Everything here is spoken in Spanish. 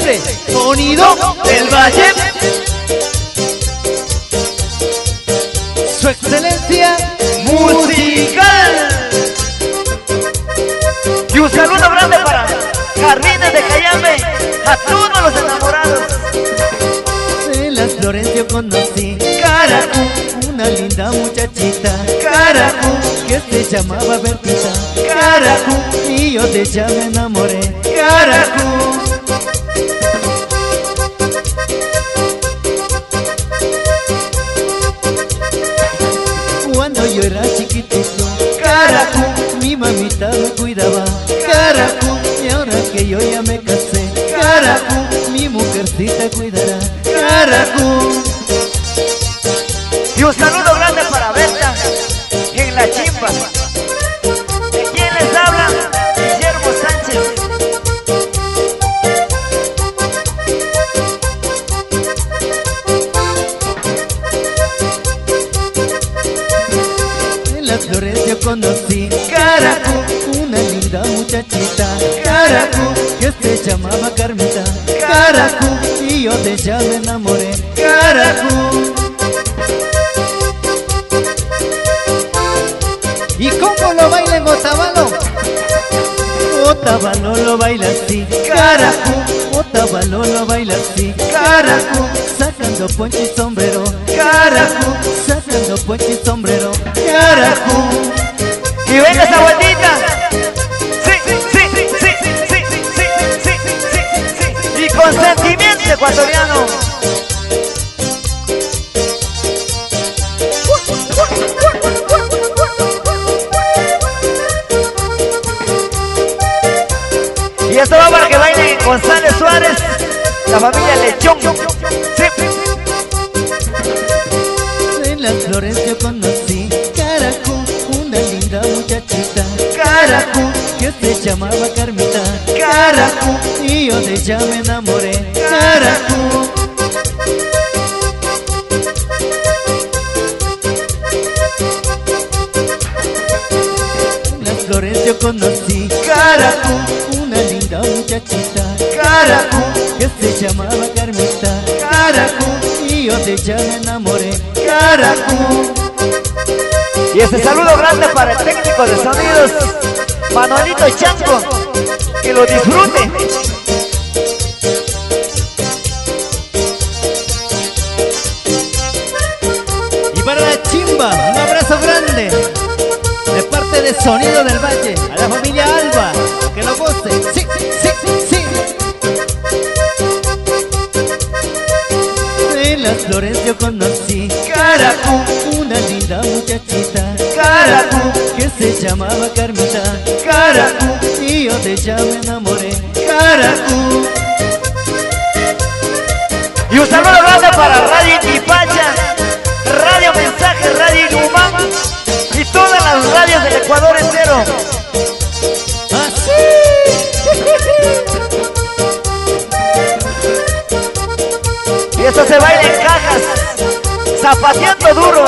siempre, Sonido del Valle. Su excelencia musical. Y un saludo grande para Jardines de Cayambe, a todos los enamorados. En las flores yo conocí Caracú, una linda muchachita, Caracú, que se llamaba Bertita, Caracú, y yo de ella me enamoré, Caracú. Cuando yo era chiquitito, Caracú, mi mamita me cuidaba, Caracú, y ahora que yo ya me casé, Caracú, mi mujercita cuidará, Caracú. Y un saludo grande para Berta en la chimba. ¿De quién les habla? Guillermo Sánchez. En las flores yo conocí Caracú, una linda muchachita, Caracú, que se llamaba Carmita, Caracú, y yo de ella me enamoré, Caracú. ¿Y cómo lo baila en Otavalo? Otavalo lo baila así, Caracú, Otavalo lo baila así, Caracú, sacando ponche y sombrero, Caracú, sacando ponche y sombrero, Caracú. Y venga esa vueltita. Sí, sí, sí, sí, sí, sí, sí, sí, sí, sí. Y con sentimiento ecuatoriano. Y esto va para que bailen González Suárez, la familia Lechón. Sí. En las flores yo conocí Caracú, una linda muchachita, Caracú, que se llamaba Carmita, Caracú, y yo de ella me enamoré, Caracú. En las flores yo conocí Caracú, una linda muchachita, Caracú, que se llamaba Carmita, Caracú, y yo de ella me enamoré, Caracú. Y ese saludo grande para el técnico de sonidos, Manuelito Chango, que lo disfrute. Y para la chimba, un abrazo grande de parte de Sonido del Valle, a la familia Alba, que lo goce. Sí, sí, sí. En las flores yo conocí Caracú, una linda muchachita, Caracú, que se llamaba Carmita, Caracú, y yo de ella me enamoré, Caracú. Y un saludo grande para Radio Itipacha, Radio Mensaje, Radio Inhumán y todas las radios del Ecuador entero. ¡Así! Y esto se baila en cajas, zapateando duro.